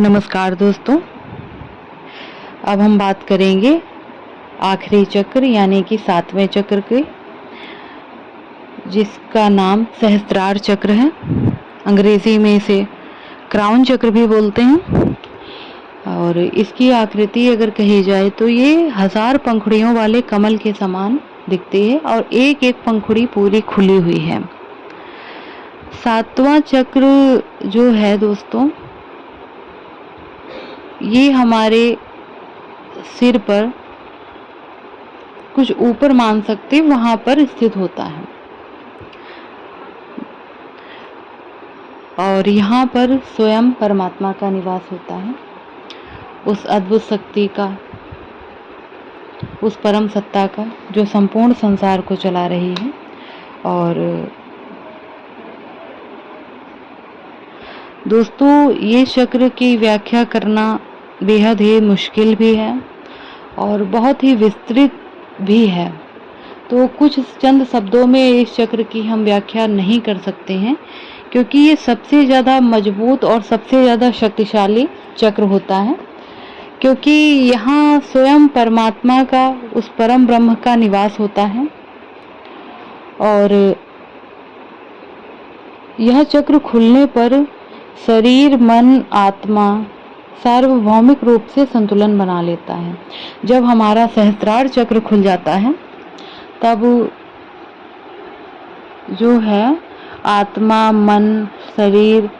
नमस्कार दोस्तों, अब हम बात करेंगे आखिरी चक्र यानी कि 7वें चक्र के, जिसका नाम सहस्त्रार चक्र है। अंग्रेजी में इसे क्राउन चक्र भी बोलते हैं। और इसकी आकृति अगर कही जाए तो ये 1000 पंखुड़ियों वाले कमल के समान दिखती है और एक एक पंखुड़ी पूरी खुली हुई है। 7वां चक्र जो है दोस्तों, ये हमारे सिर पर कुछ ऊपर मान सकते वहां पर स्थित होता है और यहाँ पर स्वयं परमात्मा का निवास होता है, उस अद्भुत शक्ति का, उस परम सत्ता का जो संपूर्ण संसार को चला रही है। और दोस्तों, ये चक्र की व्याख्या करना बेहद ही मुश्किल भी है और बहुत ही विस्तृत भी है, तो कुछ चंद शब्दों में इस चक्र की हम व्याख्या नहीं कर सकते हैं, क्योंकि ये सबसे ज़्यादा मजबूत और सबसे ज़्यादा शक्तिशाली चक्र होता है, क्योंकि यहाँ स्वयं परमात्मा का, उस परम ब्रह्म का निवास होता है। और यह चक्र खुलने पर शरीर, मन, आत्मा सार्वभौमिक रूप से संतुलन बना लेता है। जब हमारा सहस्त्रार चक्र खुल जाता है तब जो है आत्मा, मन, शरीर,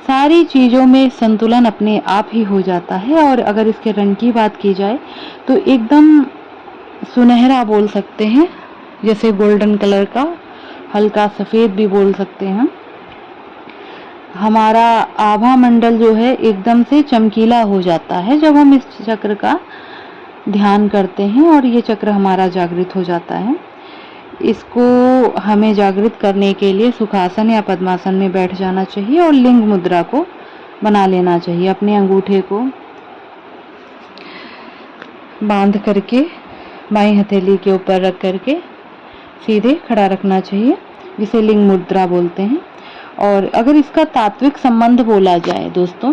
सारी चीज़ों में संतुलन अपने आप ही हो जाता है। और अगर इसके रंग की बात की जाए तो एकदम सुनहरा बोल सकते हैं, जैसे गोल्डन कलर का, हल्का सफ़ेद भी बोल सकते हैं। हमारा आभा मंडल जो है एकदम से चमकीला हो जाता है जब हम इस चक्र का ध्यान करते हैं और ये चक्र हमारा जागृत हो जाता है। इसको हमें जागृत करने के लिए सुखासन या पद्मासन में बैठ जाना चाहिए और लिंग मुद्रा को बना लेना चाहिए। अपने अंगूठे को बांध करके बाईं हथेली के ऊपर रख करके सीधे खड़ा रखना चाहिए, जिसे लिंग मुद्रा बोलते हैं। और अगर इसका तात्विक संबंध बोला जाए दोस्तों,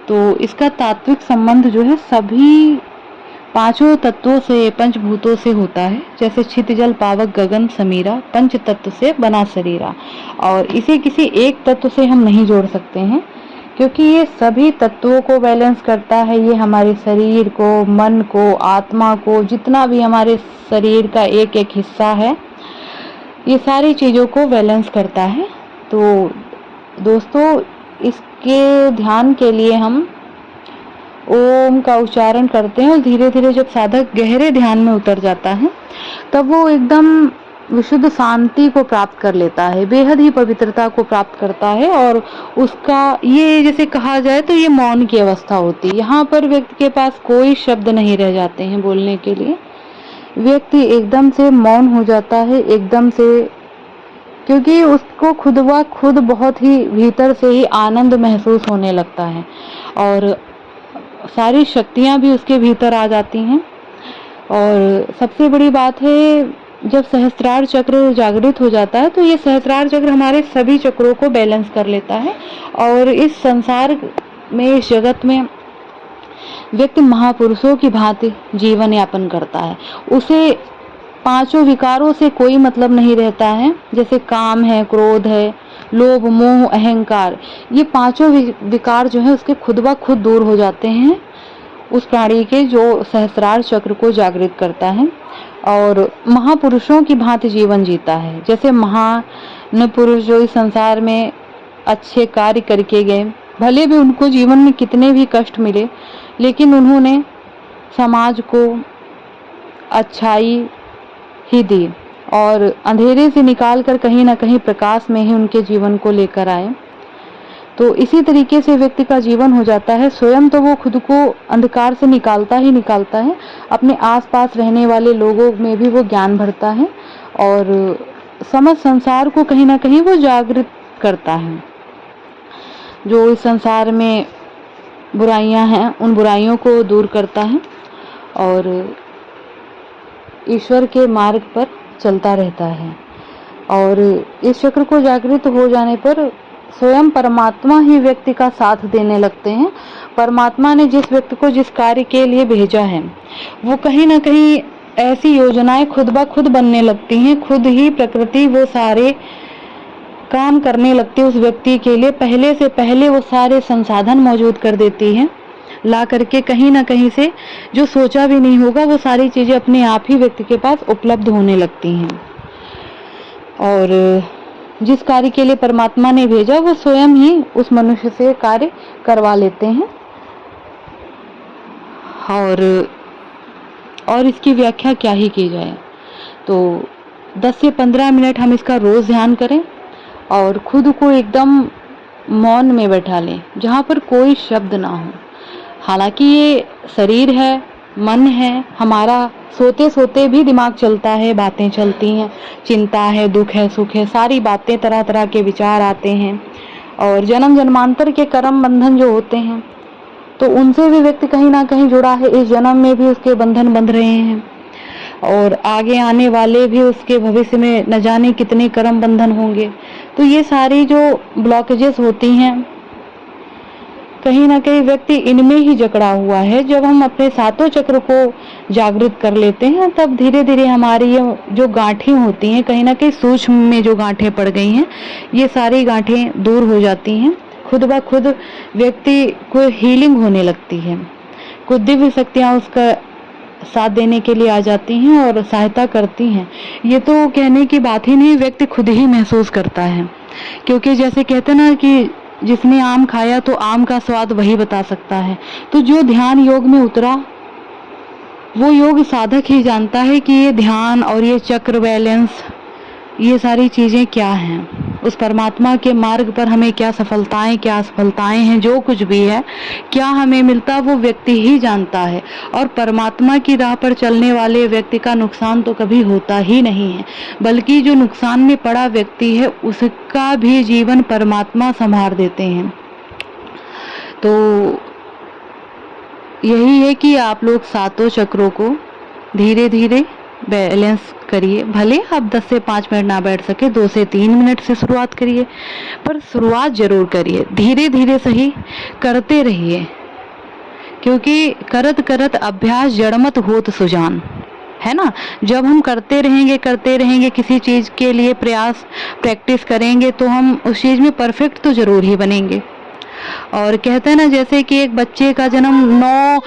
तो इसका तात्विक संबंध जो है सभी पांचों तत्वों से, पंचभूतों से होता है। जैसे छित जल पावक गगन समीरा, पंच तत्व से बना शरीरा। और इसे किसी एक तत्व से हम नहीं जोड़ सकते हैं, क्योंकि ये सभी तत्वों को बैलेंस करता है। ये हमारे शरीर को, मन को, आत्मा को, जितना भी हमारे शरीर का एक एक हिस्सा है, ये सारी चीज़ों को बैलेंस करता है। तो दोस्तों, इसके ध्यान के लिए हम ओम का उच्चारण करते हैं और धीरे धीरे जब साधक गहरे ध्यान में उतर जाता है तब वो एकदम विशुद्ध शांति को प्राप्त कर लेता है, बेहद ही पवित्रता को प्राप्त करता है। और उसका ये, जैसे कहा जाए तो ये मौन की अवस्था होती है। यहाँ पर व्यक्ति के पास कोई शब्द नहीं रह जाते हैं बोलने के लिए। व्यक्ति एकदम से मौन हो जाता है, एकदम से, क्योंकि उसको खुद ब खुद बहुत ही भीतर से ही आनंद महसूस होने लगता है और सारी शक्तियाँ भी उसके भीतर आ जाती हैं। और सबसे बड़ी बात है, जब सहस्त्रार चक्र जागृत हो जाता है तो ये सहस्त्रार चक्र हमारे सभी चक्रों को बैलेंस कर लेता है और इस संसार में, इस जगत में व्यक्ति महापुरुषों की भांति जीवन यापन करता है। उसे पांचों विकारों से कोई मतलब नहीं रहता है, जैसे काम है, क्रोध है, लोभ, मोह, अहंकार, ये पांचों विकार जो है उसके खुद ब खुद दूर हो जाते हैं उस प्राणी के जो सहस्त्रार चक्र को जागृत करता है और महापुरुषों की भांति जीवन जीता है। जैसे महान पुरुष जो इस संसार में अच्छे कार्य करके गए, भले भी उनको जीवन में कितने भी कष्ट मिले, लेकिन उन्होंने समाज को अच्छाई ही दी और अंधेरे से निकाल कर कहीं ना कहीं प्रकाश में ही उनके जीवन को लेकर आए। तो इसी तरीके से व्यक्ति का जीवन हो जाता है। स्वयं तो वो खुद को अंधकार से निकालता ही निकालता है, अपने आसपास रहने वाले लोगों में भी वो ज्ञान भरता है और समस्त संसार को कहीं ना कहीं वो जागृत करता है। जो इस संसार में बुराइयां हैं, उन बुराइयों को दूर करता है और ईश्वर के मार्ग पर चलता रहता है। और इस चक्र को जागृत हो जाने पर स्वयं परमात्मा ही व्यक्ति का साथ देने लगते हैं। परमात्मा ने जिस व्यक्ति को जिस कार्य के लिए भेजा है, वो कहीं ना कहीं ऐसी योजनाएं खुद ब खुद बनने लगती हैं। खुद ही प्रकृति वो सारे काम करने लगती है उस व्यक्ति के लिए। पहले से पहले वो सारे संसाधन मौजूद कर देती है, ला करके कहीं ना कहीं से, जो सोचा भी नहीं होगा वो सारी चीजें अपने आप ही व्यक्ति के पास उपलब्ध होने लगती हैं। और जिस कार्य के लिए परमात्मा ने भेजा वो स्वयं ही उस मनुष्य से कार्य करवा लेते हैं। और इसकी व्याख्या क्या ही की जाए। तो 10 से 15 मिनट हम इसका रोज ध्यान करें और खुद को एकदम मौन में बैठा लें, जहाँ पर कोई शब्द ना हो। हालांकि ये शरीर है, मन है हमारा, सोते सोते भी दिमाग चलता है, बातें चलती हैं, चिंता है, दुख है, सुख है, सारी बातें, तरह तरह के विचार आते हैं। और जन्म जन्मांतर के कर्म बंधन जो होते हैं, तो उनसे भी व्यक्ति कहीं ना कहीं जुड़ा है। इस जन्म में भी उसके बंधन बंध रहे हैं और आगे आने वाले भी उसके भविष्य में न जाने कितने कर्म बंधन होंगे। तो ये सारी जो ब्लॉकेजेस होती हैं, कहीं ना कहीं व्यक्ति इनमें ही जकड़ा हुआ है। जब हम अपने सातों चक्र को जागृत कर लेते हैं, तब धीरे धीरे हमारी ये जो गांठें होती हैं, कहीं ना कहीं सूक्ष्म में जो गांठें पड़ गई हैं, ये सारी गांठें दूर हो जाती हैं। खुद ब खुद व्यक्ति को हीलिंग होने लगती है। कुछ दिव्य शक्तियाँ उसका साथ देने के लिए आ जाती हैं और सहायता करती हैं। ये तो कहने की बात ही नहीं, व्यक्ति खुद ही महसूस करता है। क्योंकि जैसे कहते ना कि जिसने आम खाया तो आम का स्वाद वही बता सकता है। तो जो ध्यान योग में उतरा, वो योग साधक ही जानता है कि ये ध्यान और ये चक्र बैलेंस, ये सारी चीजें क्या हैं। उस परमात्मा के मार्ग पर हमें क्या सफलताएं, क्या असफलताएं हैं, जो कुछ भी है, क्या हमें मिलता, वो व्यक्ति ही जानता है। और परमात्मा की राह पर चलने वाले व्यक्ति का नुकसान तो कभी होता ही नहीं है, बल्कि जो नुकसान में पड़ा व्यक्ति है उसका भी जीवन परमात्मा संभाल देते हैं। तो यही है कि आप लोग सातों चक्रों को धीरे धीरे बैलेंस करिए। भले आप 10 से 5 मिनट ना बैठ सके, 2 से 3 मिनट से शुरुआत करिए, पर शुरुआत जरूर करिए। धीरे धीरे सही, करते रहिए, क्योंकि करत करत अभ्यास जड़मत होत सुजान, है ना। जब हम करते रहेंगे किसी चीज के लिए प्रयास, प्रैक्टिस करेंगे, तो हम उस चीज में परफेक्ट तो जरूर ही बनेंगे। और कहते हैं ना, जैसे कि एक बच्चे का जन्म 9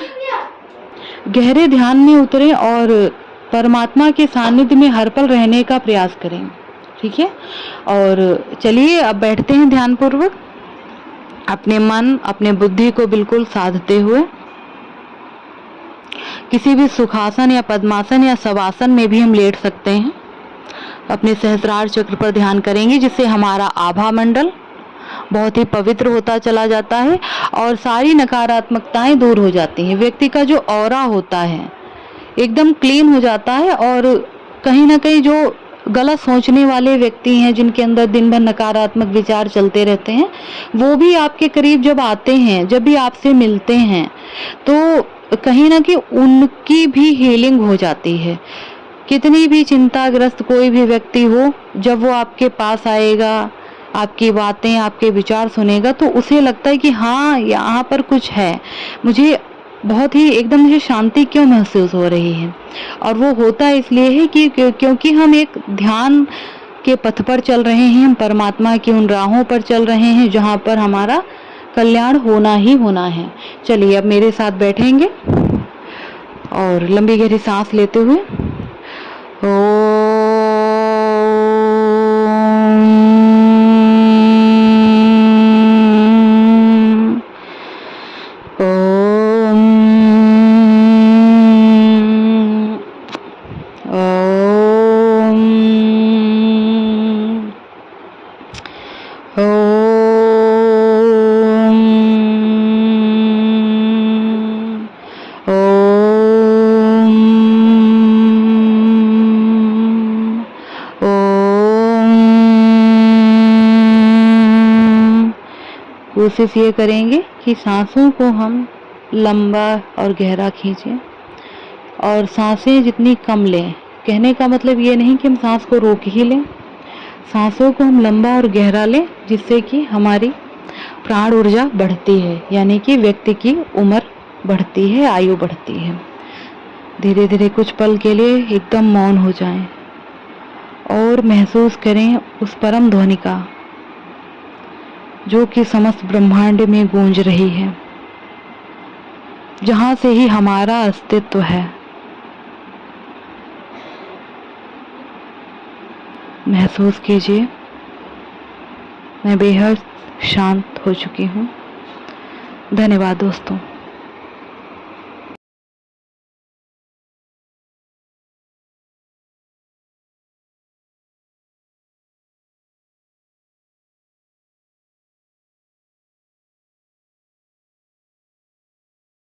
गहरे ध्यान में उतरे और परमात्मा के सानिध्य में हर पल रहने का प्रयास करें। ठीक है। और चलिए अब बैठते हैं ध्यान पूर्वक, अपने मन, अपने बुद्धि को बिल्कुल साधते हुए। किसी भी सुखासन या पद्मासन या शवासन में भी हम लेट सकते हैं। अपने सहस्त्रार चक्र पर ध्यान करेंगे, जिससे हमारा आभा मंडल बहुत ही पवित्र होता चला जाता है और सारी नकारात्मकताएं दूर हो जाती हैं। व्यक्ति का जो ऑरा होता है एकदम क्लीन हो जाता है। और कहीं ना कहीं जो गलत सोचने वाले व्यक्ति हैं, जिनके अंदर दिन भर नकारात्मक विचार चलते रहते हैं, वो भी आपके करीब जब आते हैं, जब भी आपसे मिलते हैं, तो कहीं ना कहीं उनकी भी हीलिंग हो जाती है। कितनी भी चिंताग्रस्त कोई भी व्यक्ति हो, जब वो आपके पास आएगा, आपकी बातें, आपके विचार सुनेगा, तो उसे लगता है कि हाँ, यहाँ पर कुछ है, मुझे बहुत ही एकदम मुझे शांति क्यों महसूस हो रही है। और वो होता इसलिए है कि क्योंकि हम एक ध्यान के पथ पर चल रहे हैं, हम परमात्मा की उन राहों पर चल रहे हैं जहाँ पर हमारा कल्याण होना ही होना है। चलिए अब मेरे साथ बैठेंगे और लंबी गहरी सांस लेते हुए कोशिश ये करेंगे कि सांसों को हम लंबा और गहरा खींचें और सांसें जितनी कम लें। कहने का मतलब ये नहीं कि हम सांस को रोक ही लें, सांसों को हम लंबा और गहरा लें, जिससे कि हमारी प्राण ऊर्जा बढ़ती है, यानी कि व्यक्ति की उम्र बढ़ती है, आयु बढ़ती है। धीरे धीरे कुछ पल के लिए एकदम मौन हो जाएं और महसूस करें उस परम ध्वनि का जो कि समस्त ब्रह्मांड में गूंज रही है, जहां से ही हमारा अस्तित्व है। महसूस कीजिए, मैं बेहद शांत हो चुकी हूँ। धन्यवाद दोस्तों।